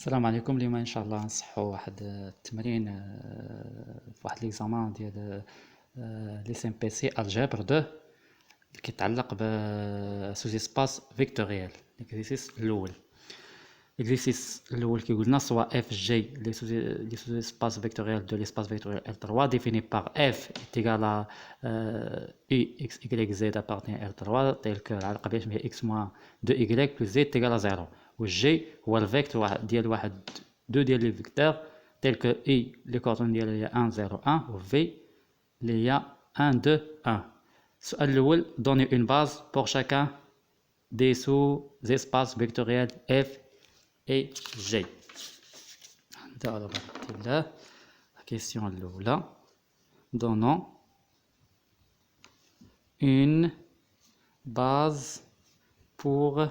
السلام عليكم. اليوم ان شاء الله نصحوا واحد التمرين في واحد ليكزامان ديال لي سي ام بي سي الجبر 2 اللي كيتعلق ب سوز اسباس فيكتوريال. ليكزيسيس الاول كيقول لنا سوا اف جي لي سوز اسباس فيكتوريال دو ليسباس فيكتوريال L3 défini par f est égal à u x y z appartient à L3 tel que العلاقه بينهم هي x moins 2y plus z est égal à 0 والجي هو الفيكتور ديال واحد دو ديال لي فيكتور tel que i لي كوردون ديالها هي 1 0 1 و v اللي هي 1 2 1. السؤال الاول donner une base pour chacun des sous-espaces vectoriels f et G. على بركة الله. الكيسيون الأولى donnons une base pour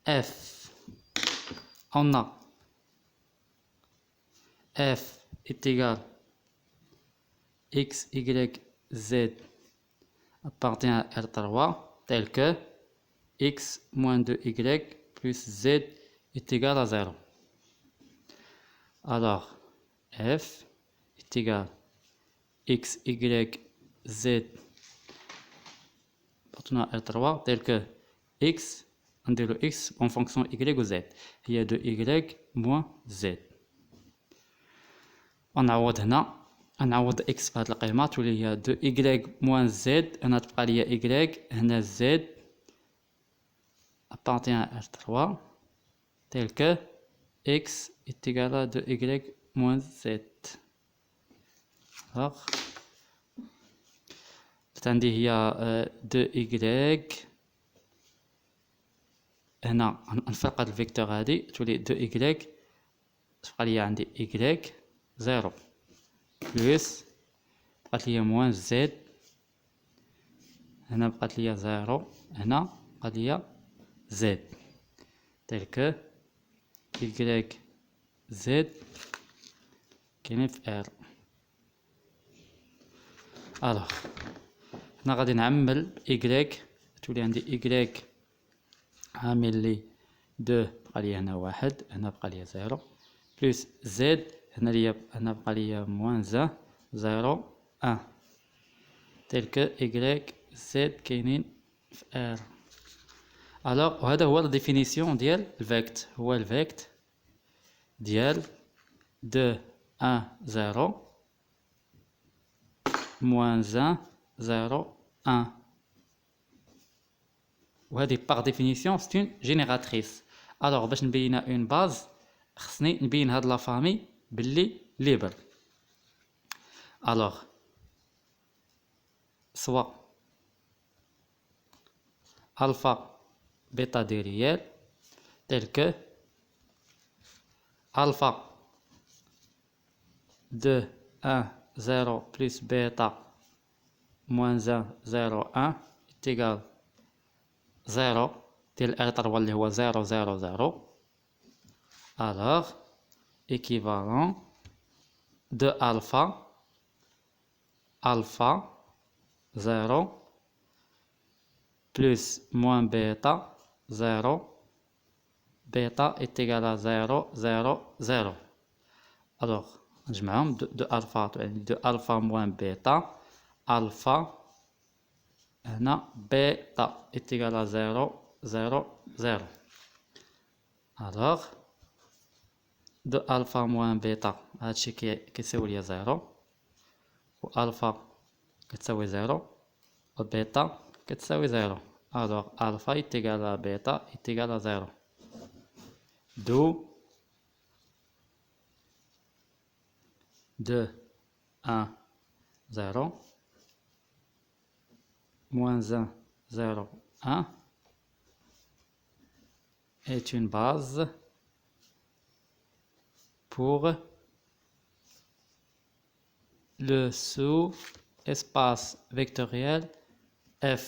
f. On a f est égal x, y, z appartient à R3 tel que x moins 2y plus z est égal à 0. Alors, f est égal x, y, z appartenant à R3 tel que x, on dit le x en fonction y ou z. Il y a de y moins z. On نعوض هنا نعوض x في هذه القيمة تولي هي دو y moins z. هنا تبقى لي y هنا z appartient à R3 tel que x est égal à 2y moins z. Alors, عندي هي 2y هنا نفرق هاد الفيكتور هادي تولي 2y تبقى لي عندي y 0 بلس بقات لي موان z هنا بقات لي 0 هنا بقات لي z tel que y z كاينين في r. الوغ هنا غادي نعمل y تولي عندي y عامل لي 2 بقى لي هنا 1 هنا بقى لي 0 بلس z هنا بقى لي موان 0 1 tel que y z كاينين في r. الوغ وهذا هو لا ديفينيسيون ديال الفيكت هو الفيكت ديال 2 1 0 moins 1 0 1. وهذه par définition c'est une génératrice. alors باش نبينها une base خصني نبين هاد لا فامي باللي ليبر. alors soit alpha bêta des réels tel que alpha 2 1 0 plus bêta moins 1 0 1 est égal 0 ديال R3 اللي هو 0 0 0. alors équivalent de alpha 0 plus moins bêta 0 bêta est égal à 0 0 0. alors نجمعهم de alpha يعني de alpha moins bêta alpha هنا bêta est égal à 0 0 0. alors de alpha moins bêta هادشي كيساوي ليا 0 و alpha كتساوي 0 و bêta كتساوي 0. alors alpha est égal à bêta est égal à 0. d'où 2 1 0 moins 1 0 1 est une base pour le sous-espace vectoriel F.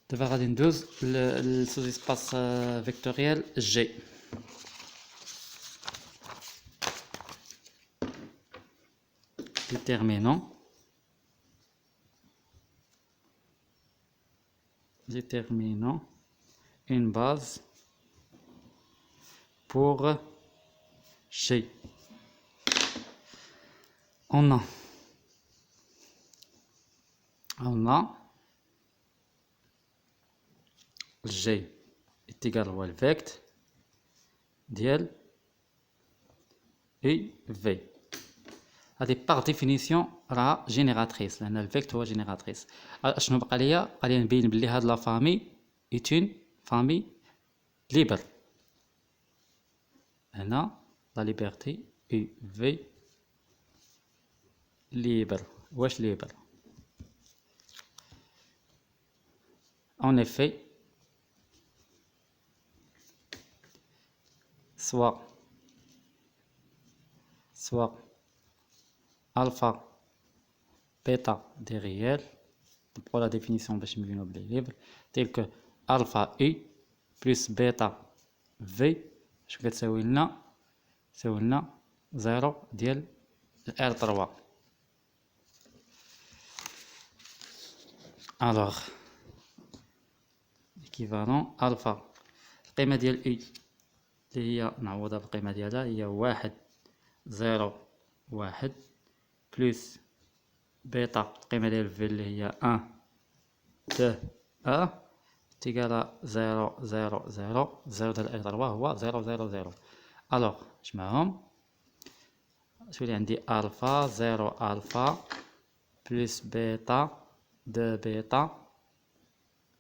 دابا غادي ندوز للسوز-espace vectoriel G. déterminant déterminons une base pour G. On a G est égal au vecteur ديال U V. هذه par définition راها génératrice لأن الفيكتور هو génératrice. شنو بقى ليا نبين بلي هاد لا فامي est une famille libre. هنا la liberté U V libre. واش libre؟ En effet, soit alpha bêta des réels pour la définition باش نبينو بلي libre tel que alpha U plus bêta V شنو كتساوي لنا؟ تساوي لنا 0 ديال R3. alors équivalent alpha القيمة ديال U اللي هي نعوضها بالقيمة ديالها هي 1 0 1 بلس بيتا القيمة ديال في اللي هي 1 2 1 تيكالا 0 0 0 0 ديال R3 هو 0 0 0. الوغ نجمعهم تولي عندي الفا 0 الفا بلس بيتا 2 بيتا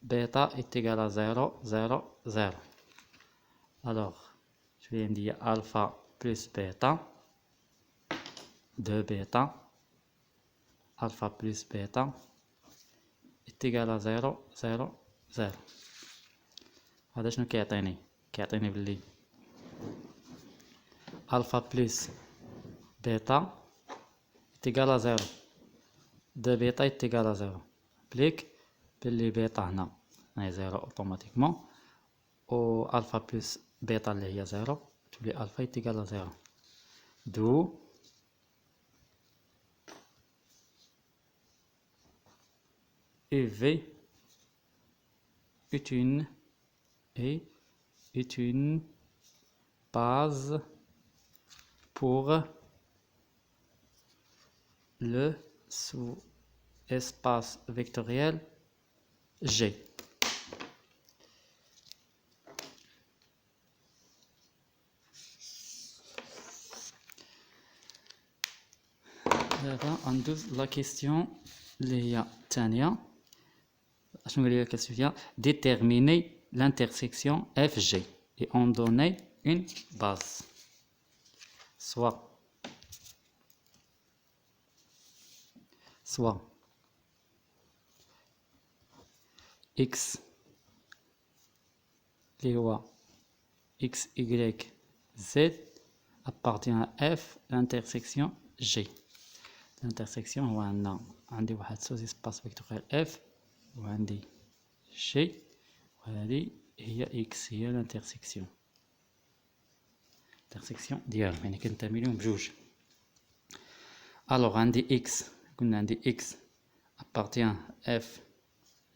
بيتا إتيكالا 0 0 0. الوغ تولي عندي الفا بلس بيتا 2 بيتا alpha plus bêta est égal à 0 0 0. هذا شنو كيعطيني بلي alpha plus bêta est égal à 0 2 bêta est égal à 0 بليك بلي بيتا هنا هي 0 اوتوماتيكمون و alpha plus bêta اللي هي 0 تولي alpha est égal à 0 d'où UV est une base pour le sous-espace vectoriel G. دابا غندوز لا كيستيون اللي هي الثانية. شنو هي الكيستيون؟ déterminer l'intersection FG et en donner une base soit x اللي هو x y z appartient à f l'intersection G. l'intersection هو عندي واحد سوز اسباس فيكتوريال f وعندي G وهذه هي x هي الانترسيكسيون ديالهم يعني كنتمي لهم بجوج. الوغ عندي x قلنا عندي x appartient f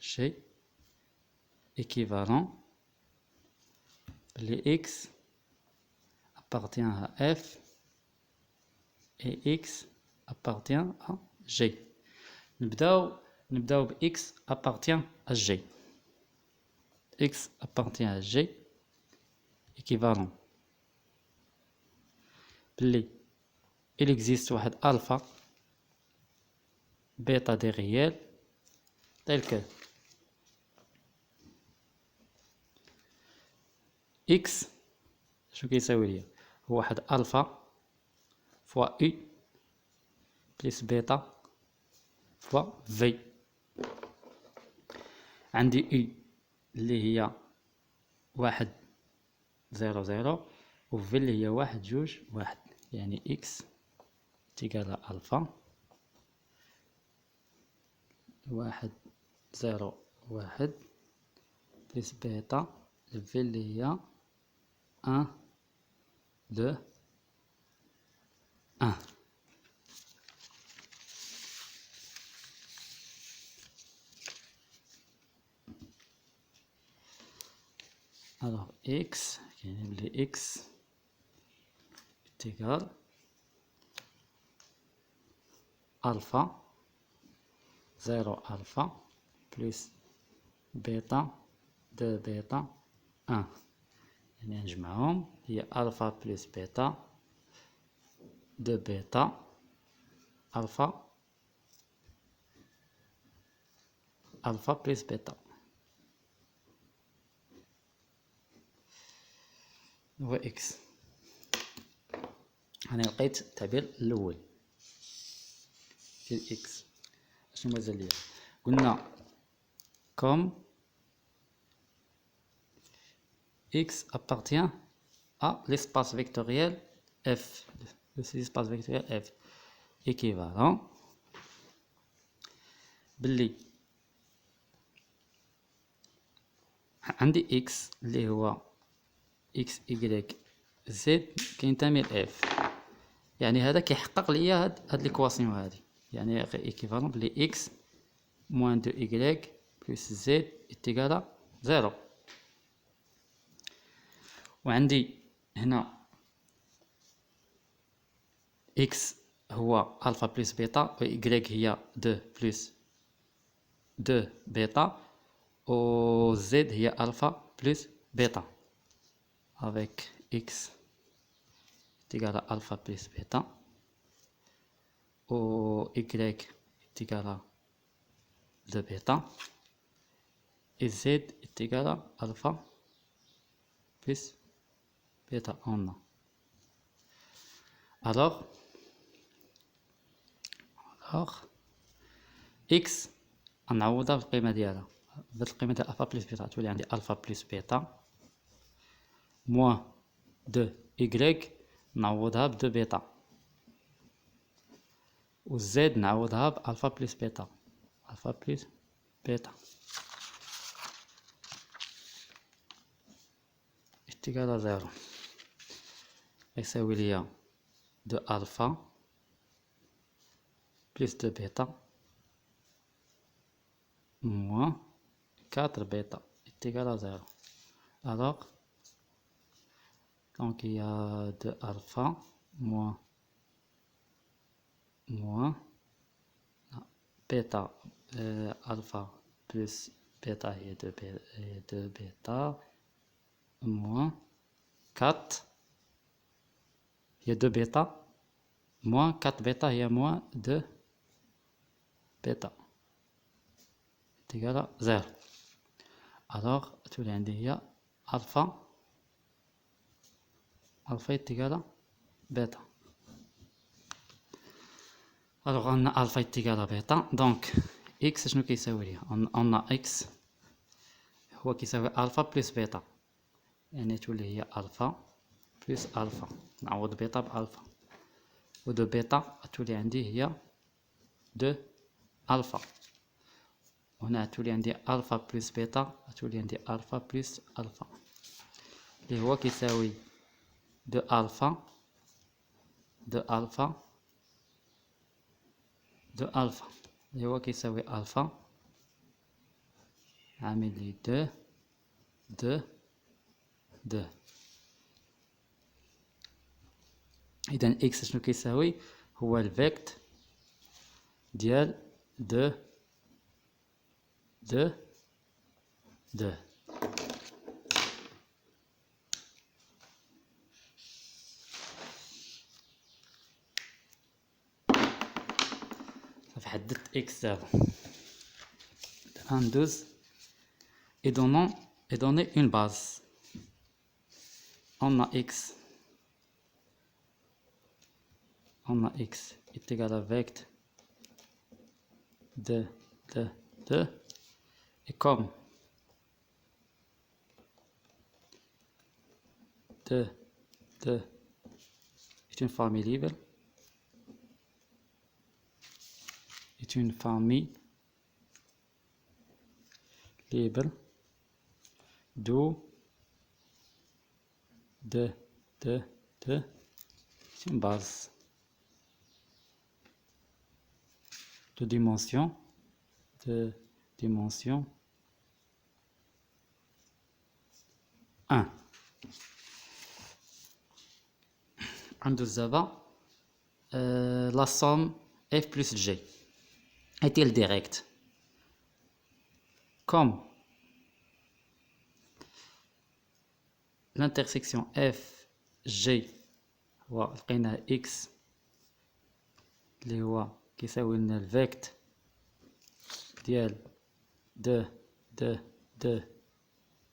G équivalent les x appartient à f et x appartient à G. نبداو ب x appartient à G. x appartient à G équivalent بلي il existe واحد alpha bêta des réels tel que x شنو كيساوي ليا هو واحد alpha fois u plus bêta fois v. عندي u اللي هي 1 0 0 و v اللي هي 1 2 1 يعني x تيكال الفا 1 0 1 بلس بيتا v اللي هي 1 2 1. Alors x, les x est égal alpha 0 alpha plus bêta 2 bêta 1. يعني نجمعهم هي alpha plus bêta 2 bêta alpha plus bêta هو x. أنا لقيت التعبير الأول ديال x. اشنو مازال ليا؟ قلنا comme x appartient à l'espace vectoriel f, l'espace vectoriel f équivalent باللي عندي x اللي هو x y z كينتمي ل f، يعني هذا كيحقق ليا هاد ليكواسيون هادي، يعني équivalent بلي x moins 2y plus z est égal à 0. وعندي هنا x هو alpha plus bêta و y هي 2 plus 2 bêta و z هي alpha plus bêta avec x est égal à alpha plus bêta ou y est égal à 2 bêta et z est égal à alpha plus bêta en a. Alors x نعوضها بالقيمة ديالها، بالقيمة ديال alpha plus bêta تولي عندي alpha plus bêta moins 2 y نعوضها ب 2 بيتا و z نعوضها ب alpha plus bêta alpha plus bêta est égal à 0 يساوي ليا 2 alpha plus 2 bêta moins 4 bêta est égal à 0. Alors, donc il y a 2 alpha moins bêta, alpha plus bêta et 2 bêta moins 4, il y a 2 bêta moins 4 bêta, il y a moins 2 bêta est égal à 0. Alors, tu l'as dit, alpha est égal à bêta. Alors, on a alpha est égal à bêta, donc x شنو كيساوي ليها؟ on a x هو كيساوي alpha plus bêta، يعني تولي هي alpha plus alpha، نعوض بيتا بألفا، و دو بيتا تولي عندي هي 2 alpha، وهنا تولي عندي alpha plus bêta تولي عندي alpha plus alpha اللي هو كيساوي 2 alpha اللي هو كيساوي alpha عامل لي 2 إذا إكس شنو كيساوي؟ هو الفيكت ديال 2 صافي حددت إكس دابا. الآن ندوز et donner une base. On a x est égal à vecteur de et comme 2 est une famille libre, d'où 2 c'est une base de dimension 1. ندوز دابا la somme f plus g est-elle directe comme l'intersection f g هو لقينا x اللي هو كيساوي لنا الفيكت ديال 2 2 2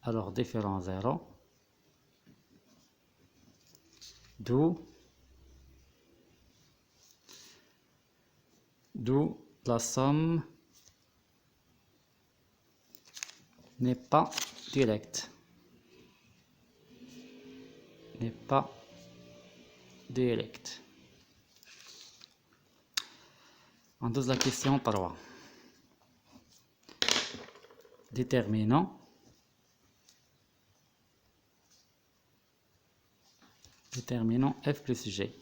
alors différent 0 d'où la somme n'est pas directe. N'est pas directe. On pose la question 3. Déterminant f plus g.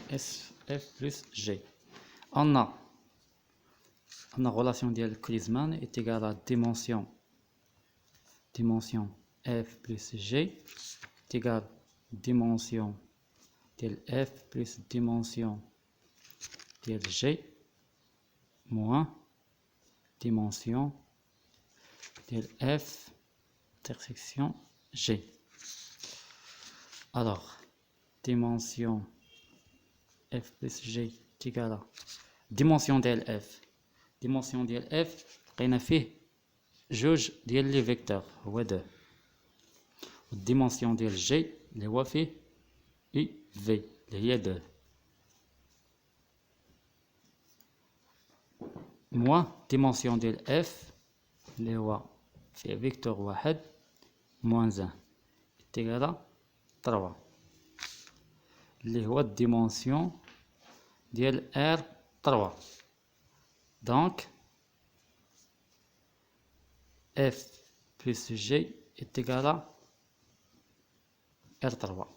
f plus g. On a relation de Klinsmann est égale à dimension f plus g est égale à dimension de f plus dimension de g moins dimension de f intersection g. Alors, dimension f plus g est égale à dimension de f. Dimension de f, لقينا فيه جوج ديال لي فيكتور هو 2. والديمونسيون ديال جي اللي هو فيه اي في اللي هي 2 موا ديمونسيون ديال اف اللي هو فيه فيكتور واحد موان 1 تيغالا 3 اللي هو الديمونسيون ديال ار 3. Donc f plus g est égal à R3.